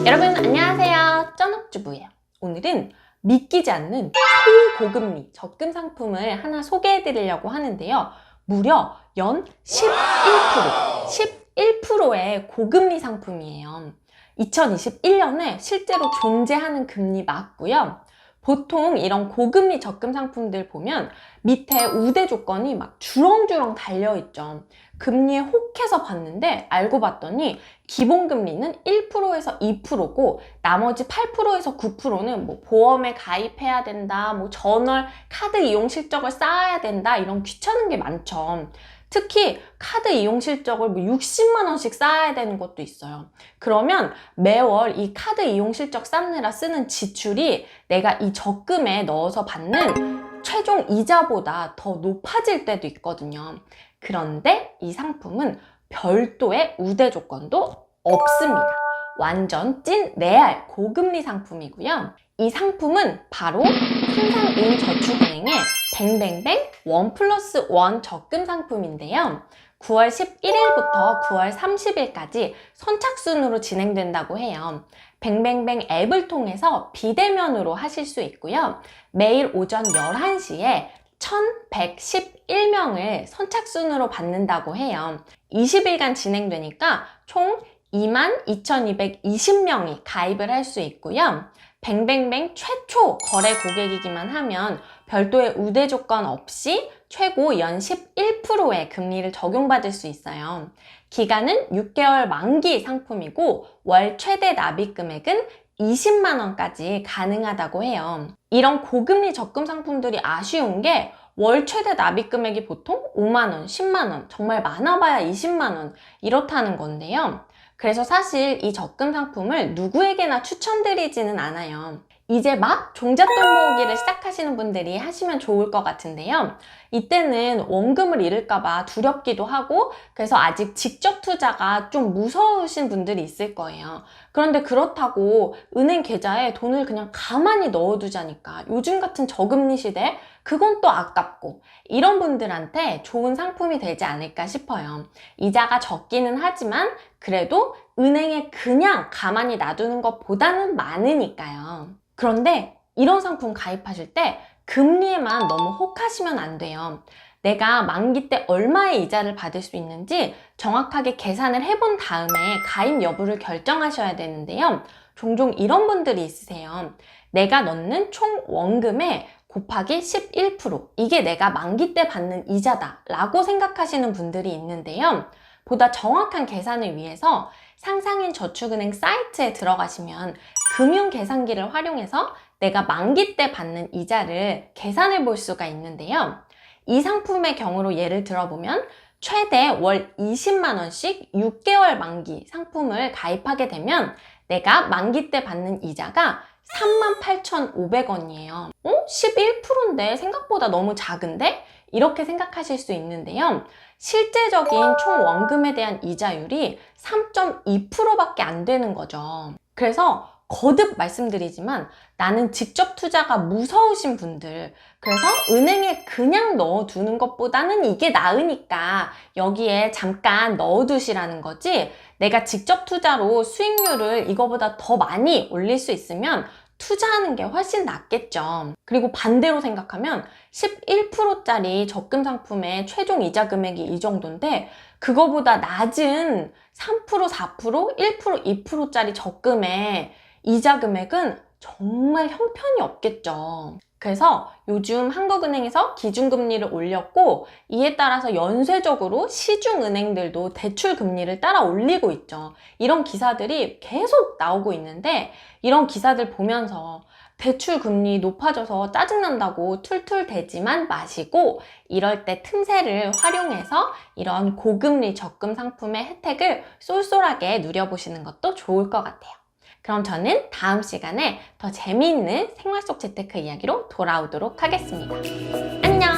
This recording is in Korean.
여러분 안녕하세요. 쩌넉주부예요. 오늘은 믿기지 않는 초고금리 적금 상품을 하나 소개해 드리려고 하는데요. 무려 연 11%의 고금리 상품이에요. 2021년에 실제로 존재하는 금리 맞고요. 보통 이런 고금리 적금 상품들 보면 밑에 우대 조건이 막 주렁주렁 달려있죠. 금리에 혹해서 봤는데 알고 봤더니 기본금리는 1%에서 2%고 나머지 8%에서 9%는 뭐 보험에 가입해야 된다, 뭐 전월 카드 이용 실적을 쌓아야 된다, 이런 귀찮은 게 많죠. 특히 카드 이용 실적을 뭐 60만 원씩 쌓아야 되는 것도 있어요. 그러면 매월 이 카드 이용 실적 쌓느라 쓰는 지출이 내가 이 적금에 넣어서 받는 최종 이자보다 더 높아질 때도 있거든요. 그런데 이 상품은 별도의 우대 조건도 없습니다. 완전 찐 레알 고금리 상품이고요. 이 상품은 바로 삼성은저축은행의 뱅뱅뱅 1+1 적금 상품인데요. 9월 11일부터 9월 30일까지 선착순으로 진행된다고 해요. 뱅뱅뱅 앱을 통해서 비대면으로 하실 수 있고요. 매일 오전 11시에 1111명을 선착순으로 받는다고 해요. 20일간 진행되니까 총 22,220명이 가입을 할 수 있고요. 뱅뱅뱅 최초 거래 고객이기만 하면 별도의 우대 조건 없이 최고 연 11%의 금리를 적용받을 수 있어요. 기간은 6개월 만기 상품이고 월 최대 납입 금액은 20만 원까지 가능하다고 해요. 이런 고금리 적금 상품들이 아쉬운 게 월 최대 납입 금액이 보통 5만 원, 10만 원, 정말 많아봐야 20만 원 이렇다는 건데요. 그래서 사실 이 적금 상품을 누구에게나 추천드리지는 않아요. 이제 막 종잣돈 모으기를 시작하시는 분들이 하시면 좋을 것 같은데요. 이때는 원금을 잃을까봐 두렵기도 하고 그래서 아직 직접 투자가 좀 무서우신 분들이 있을 거예요. 그런데 그렇다고 은행 계좌에 돈을 그냥 가만히 넣어두자니까 요즘 같은 저금리 시대에 그건 또 아깝고 이런 분들한테 좋은 상품이 되지 않을까 싶어요. 이자가 적기는 하지만 그래도 은행에 그냥 가만히 놔두는 것보다는 많으니까요. 그런데 이런 상품 가입하실 때 금리에만 너무 혹하시면 안 돼요. 내가 만기 때 얼마의 이자를 받을 수 있는지 정확하게 계산을 해본 다음에 가입 여부를 결정하셔야 되는데요. 종종 이런 분들이 있으세요. 내가 넣는 총 원금에 곱하기 11%, 이게 내가 만기 때 받는 이자다 라고 생각하시는 분들이 있는데요. 보다 정확한 계산을 위해서 상상인저축은행 사이트에 들어가시면 금융계산기를 활용해서 내가 만기 때 받는 이자를 계산해 볼 수가 있는데요. 이 상품의 경우로 예를 들어보면 최대 월 20만 원씩 6개월 만기 상품을 가입하게 되면 내가 만기 때 받는 이자가 38,500원이에요. 11%인데 생각보다 너무 작은데? 이렇게 생각하실 수 있는데요. 실제적인 총 원금에 대한 이자율이 3.2%밖에 안 되는 거죠. 그래서 거듭 말씀드리지만 나는 직접 투자가 무서우신 분들, 그래서 은행에 그냥 넣어두는 것보다는 이게 나으니까 여기에 잠깐 넣어두시라는 거지, 내가 직접 투자로 수익률을 이거보다 더 많이 올릴 수 있으면 투자하는 게 훨씬 낫겠죠. 그리고 반대로 생각하면 11%짜리 적금 상품의 최종 이자 금액이 이 정도인데 그거보다 낮은 3%, 4%, 1%, 2%짜리 적금의 이자 금액은 정말 형편이 없겠죠. 그래서 요즘 한국은행에서 기준금리를 올렸고 이에 따라서 연쇄적으로 시중은행들도 대출금리를 따라 올리고 있죠. 이런 기사들이 계속 나오고 있는데 이런 기사들 보면서 대출금리 높아져서 짜증난다고 툴툴대지만 마시고 이럴 때 틈새를 활용해서 이런 고금리 적금 상품의 혜택을 쏠쏠하게 누려보시는 것도 좋을 것 같아요. 그럼 저는 다음 시간에 더 재미있는 생활 속 재테크 이야기로 돌아오도록 하겠습니다. 안녕!